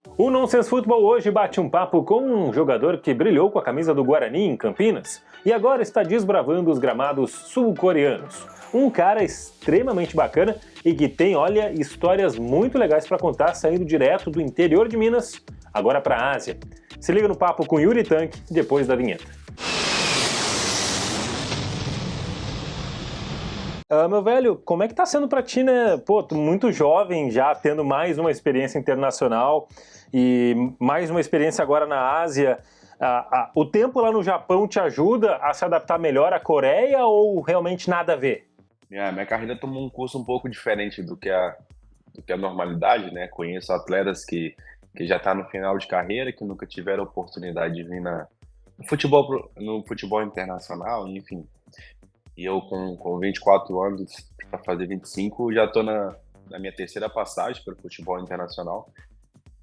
O Nonsense Futebol hoje bate um papo com um jogador que brilhou com a camisa do Guarani em Campinas e agora está desbravando os gramados sul-coreanos. Um cara extremamente bacana e que tem, olha, histórias muito legais para contar saindo direto do interior de Minas, agora para a Ásia. Se liga no papo com Yuri Tank depois da vinheta. Meu velho, como é que tá sendo pra ti, né? Pô, tu muito jovem já, tendo mais uma experiência internacional e mais uma experiência agora na Ásia. O tempo lá no Japão te ajuda a se adaptar melhor à Coreia ou realmente nada a ver? Minha carreira tomou um curso um pouco diferente do que a normalidade, né? Conheço atletas que já estão no final de carreira, que nunca tiveram oportunidade de vir no futebol internacional, enfim. E eu com 24 anos, para fazer 25, já estou na minha terceira passagem pelo futebol internacional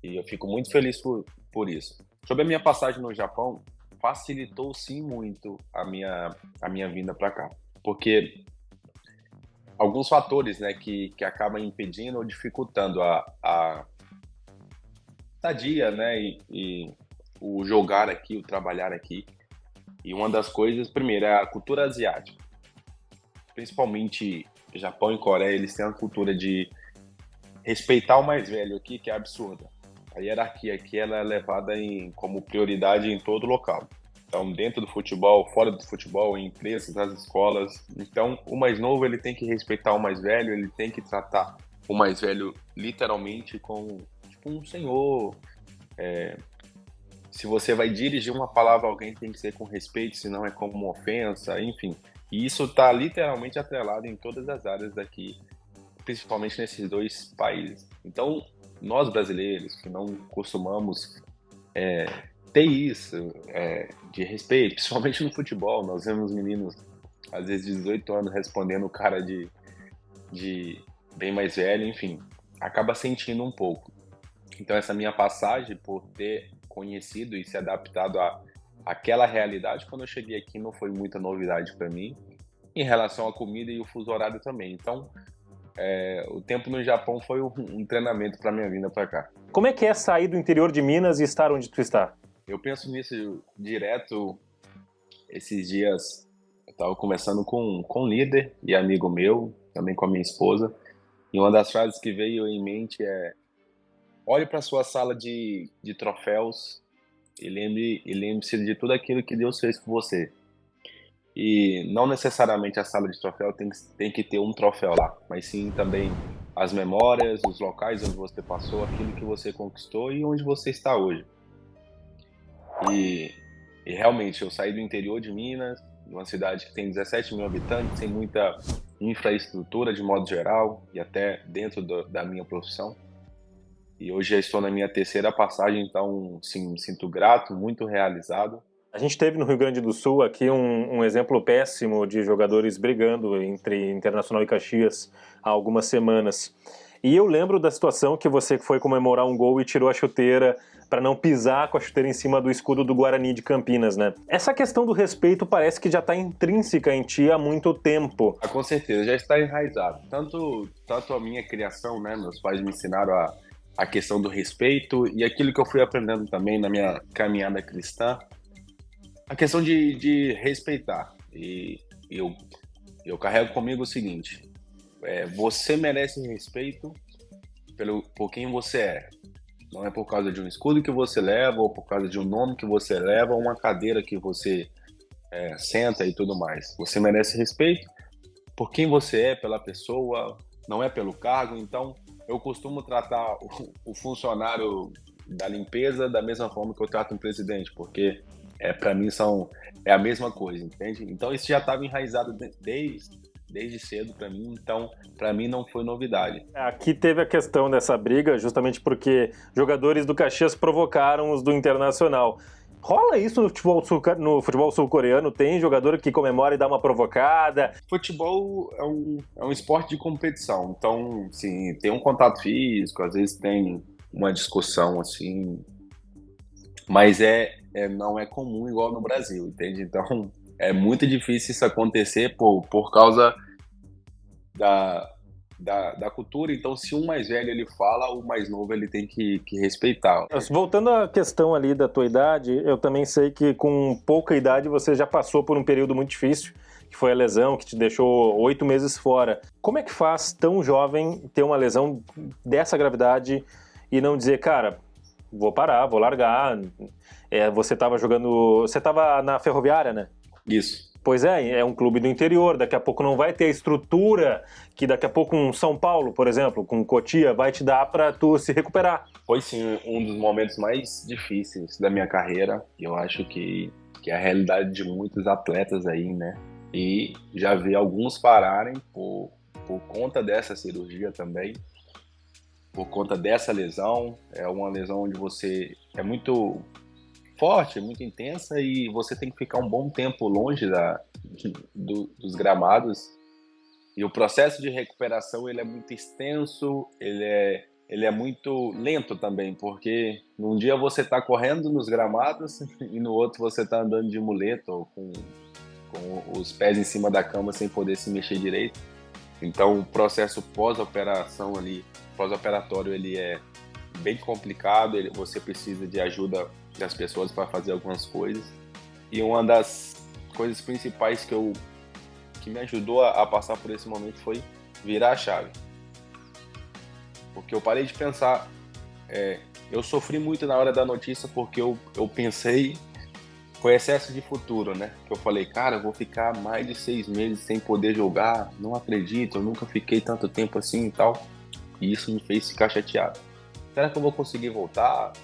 e eu fico muito feliz por isso. Sobre a minha passagem no Japão, facilitou sim muito a minha vinda para cá, porque alguns fatores, né, que acabam impedindo ou dificultando a estadia, né, e o jogar aqui, o trabalhar aqui. E uma das coisas, primeiro, é a cultura asiática. Principalmente Japão e Coreia, eles têm uma cultura de respeitar o mais velho aqui, que é absurda. A hierarquia aqui ela é levada como prioridade em todo local. Então, dentro do futebol, fora do futebol, em empresas, nas escolas. Então, o mais novo ele tem que respeitar o mais velho, ele tem que tratar o mais velho literalmente como tipo, um senhor. Se você vai dirigir uma palavra a alguém, tem que ser com respeito, senão é como uma ofensa, enfim. E isso está literalmente atrelado em todas as áreas daqui, principalmente nesses dois países. Então, nós brasileiros que não costumamos ter isso de respeito, principalmente no futebol, nós vemos meninos, às vezes, de 18 anos respondendo o cara de bem mais velho, enfim, acaba sentindo um pouco. Então, essa minha passagem, por ter conhecido e se adaptado àquela realidade, quando eu cheguei aqui não foi muita novidade para mim, em relação à comida e o fuso horário também. Então, o tempo no Japão foi um treinamento para minha vinda para cá. Como é que é sair do interior de Minas e estar onde tu está? Eu penso nisso direto. Esses dias eu estava conversando com um líder e amigo meu, também com a minha esposa, e uma das frases que veio em mente é: olhe para sua sala de troféus e lembre-se de tudo aquilo que Deus fez por você. E não necessariamente a sala de troféu tem que ter um troféu lá, mas sim também as memórias, os locais onde você passou, aquilo que você conquistou e onde você está hoje. E, e realmente, eu saí do interior de Minas, uma cidade que tem 17 mil habitantes, sem muita infraestrutura de modo geral e até dentro da minha profissão. E hoje já estou na minha terceira passagem, então sim, me sinto grato, muito realizado. A gente teve no Rio Grande do Sul aqui um exemplo péssimo de jogadores brigando entre Internacional e Caxias há algumas semanas. E eu lembro da situação que você foi comemorar um gol e tirou a chuteira para não pisar com a chuteira em cima do escudo do Guarani de Campinas, né? Essa questão do respeito parece que já está intrínseca em ti há muito tempo. Com certeza, já está enraizado. Tanto a minha criação, né? Meus pais me ensinaram a questão do respeito e aquilo que eu fui aprendendo também na minha caminhada cristã, a questão de respeitar. E eu carrego comigo o seguinte: você merece respeito por quem você é. Não é por causa de um escudo que você leva, ou por causa de um nome que você leva, ou uma cadeira que você senta e tudo mais. Você merece respeito por quem você é, pela pessoa, não é pelo cargo. Então, eu costumo tratar o funcionário da limpeza da mesma forma que eu trato um presidente, porque para mim é a mesma coisa, entende? Então, isso já estava enraizado desde cedo para mim, então para mim não foi novidade. Aqui teve a questão dessa briga justamente porque jogadores do Caxias provocaram os do Internacional. Rola isso no futebol sul-coreano? Tem jogador que comemora e dá uma provocada? Futebol é um esporte de competição, então, sim, tem um contato físico, às vezes tem uma discussão, assim, mas não é comum igual no Brasil, entende? Então, é muito difícil isso acontecer por causa da, da cultura, então se um mais velho ele fala, o mais novo ele tem que respeitar. Voltando à questão ali da tua idade, eu também sei que com pouca idade você já passou por um período muito difícil, que foi a lesão que te deixou 8 meses fora. Como é que faz tão jovem ter uma lesão dessa gravidade e não dizer, cara, vou parar, vou largar? Você estava na Ferroviária, né? Isso. Pois é um clube do interior, daqui a pouco não vai ter a estrutura que daqui a pouco um São Paulo, por exemplo, com Cotia, vai te dar para tu se recuperar. Foi sim um dos momentos mais difíceis da minha carreira, e eu acho que é a realidade de muitos atletas aí, né? E já vi alguns pararem por conta dessa cirurgia também, por conta dessa lesão. É uma lesão onde você é muito forte, muito intensa e você tem que ficar um bom tempo longe dos gramados. E o processo de recuperação ele é muito extenso, ele é muito lento também, porque num dia você está correndo nos gramados e no outro você está andando de muleta ou com os pés em cima da cama sem poder se mexer direito. Então o processo pós-operatório ele é bem complicado, você precisa de ajuda das pessoas para fazer algumas coisas. E uma das coisas principais que me ajudou a passar por esse momento foi virar a chave. Porque eu parei de pensar, eu sofri muito na hora da notícia porque eu pensei, foi excesso de futuro, né? Que eu falei, cara, eu vou ficar mais de 6 meses sem poder jogar, não acredito, eu nunca fiquei tanto tempo assim e tal. E isso me fez ficar chateado. Será que eu vou conseguir voltar?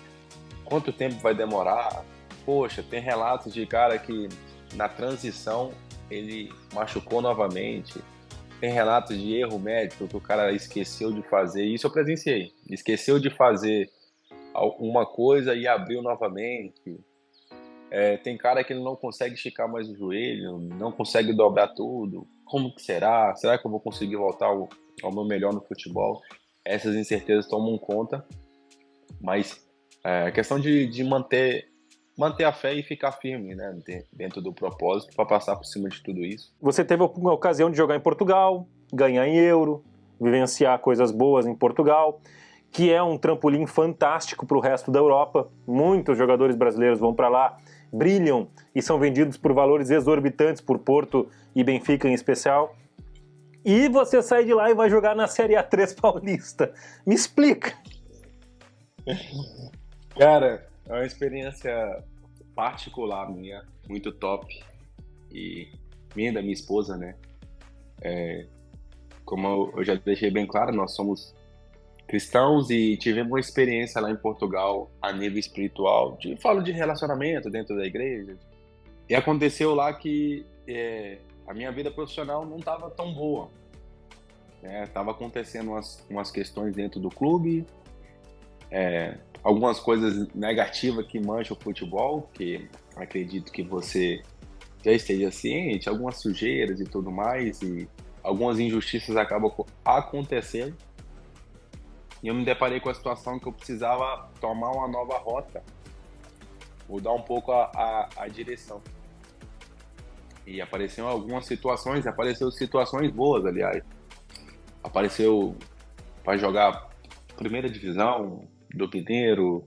Quanto tempo vai demorar? Poxa, tem relatos de cara que na transição ele machucou novamente. Tem relatos de erro médico que o cara esqueceu de fazer. Isso eu presenciei. Esqueceu de fazer alguma coisa e abriu novamente. Tem cara que ele não consegue esticar mais o joelho, não consegue dobrar tudo. Como que será? Será que eu vou conseguir voltar ao meu melhor no futebol? Essas incertezas tomam conta, mas a questão de manter a fé e ficar firme, né, dentro do propósito para passar por cima de tudo isso. Você teve a ocasião de jogar em Portugal, ganhar em euro, vivenciar coisas boas em Portugal, que é um trampolim fantástico para o resto da Europa. Muitos jogadores brasileiros vão para lá, brilham e são vendidos por valores exorbitantes por Porto e Benfica em especial. E você sai de lá e vai jogar na Série A3 paulista. Me explica. Cara, é uma experiência particular minha, muito top. E minha e da minha esposa, né? Como eu já deixei bem claro, nós somos cristãos e tivemos uma experiência lá em Portugal a nível espiritual. Falo de relacionamento dentro da igreja. E aconteceu lá que a minha vida profissional não estava tão boa. Tava acontecendo umas questões dentro do clube, algumas coisas negativas que mancham o futebol, que acredito que você já esteja ciente, algumas sujeiras e tudo mais, e algumas injustiças acabam acontecendo. E eu me deparei com a situação que eu precisava tomar uma nova rota, mudar um pouco a direção. E apareceram algumas situações, situações boas, aliás. Apareceu para jogar primeira divisão do Mineiro,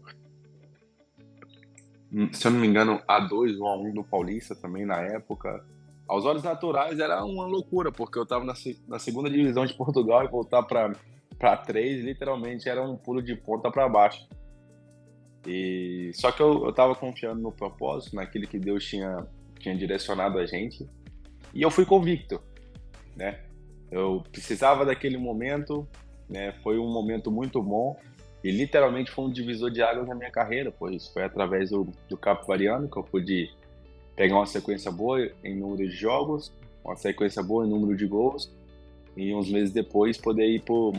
se eu não me engano, A2 ou A1 do Paulista também na época. Aos olhos naturais era uma loucura, porque eu estava na segunda divisão de Portugal e voltar para A3 literalmente era um pulo de ponta para baixo. Só que eu estava confiando no propósito, naquilo que Deus tinha direcionado a gente, e eu fui convicto, né? Eu precisava daquele momento, né? Foi um momento muito bom e literalmente foi um divisor de águas na minha carreira, pois foi através do Capivariano que eu pude pegar uma sequência boa em número de jogos, uma sequência boa em número de gols e uns meses depois poder ir pro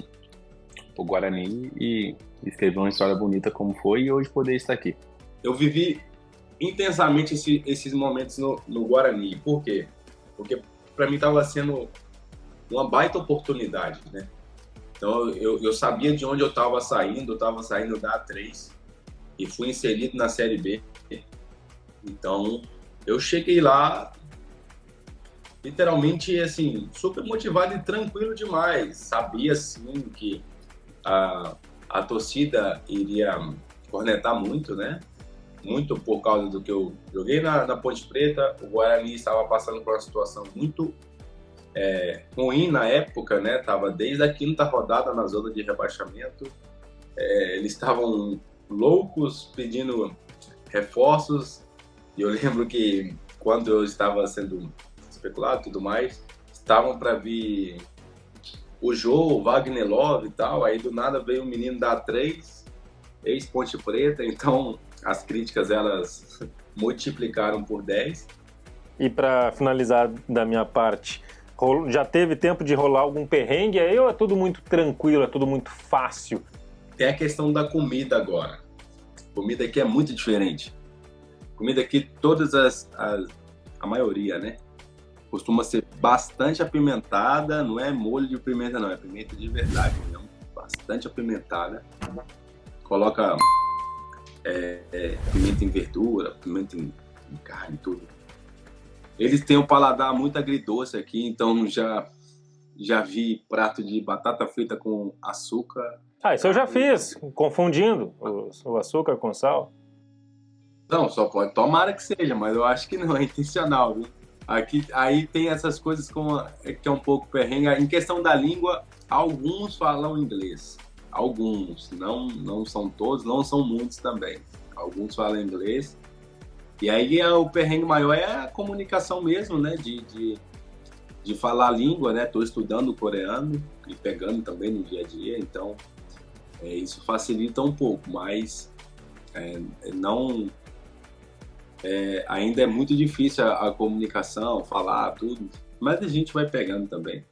Guarani e escrever uma história bonita como foi e hoje poder estar aqui. Eu vivi intensamente esses momentos no Guarani. Por quê? Porque para mim estava sendo uma baita oportunidade, né? Então eu sabia de onde eu estava saindo da A3 e fui inserido na Série B. Então eu cheguei lá literalmente, assim, super motivado e tranquilo demais. Sabia, sim, que a torcida iria cornetar muito, né? Muito por causa do que eu joguei na Ponte Preta. O Guarani estava passando por uma situação muito ruim na época, né? Tava desde a 5ª rodada na zona de rebaixamento. Eles estavam loucos pedindo reforços. E eu lembro que quando eu estava sendo especulado e tudo mais, estavam para vir o Jô, o Wagner Love e tal. Aí do nada veio um menino da 3, ex-Ponte Preta. Então as críticas elas multiplicaram por 10. E para finalizar da minha parte, já teve tempo de rolar algum perrengue aí ou é tudo muito tranquilo, é tudo muito fácil? Tem a questão da comida agora. A comida aqui é muito diferente. Comida aqui, a maioria, né? Costuma ser bastante apimentada, não é molho de pimenta não, é pimenta de verdade mesmo. Bastante apimentada. Coloca pimenta em verdura, pimenta em carne, tudo. Eles têm um paladar muito agridoce aqui, então já vi prato de batata frita com açúcar. Isso eu já fiz, confundindo o açúcar com sal. Não, só pode. Tomara que seja, mas eu acho que não, é intencional, viu? Aí tem essas coisas que é um pouco perrengue. Em questão da língua, alguns falam inglês. Alguns, não são todos, não são muitos também. Alguns falam inglês. E aí o perrengue maior é a comunicação mesmo, né? De falar a língua, né? Estou estudando coreano e pegando também no dia a dia, então isso facilita um pouco, mas ainda é muito difícil a comunicação, falar tudo, mas a gente vai pegando também.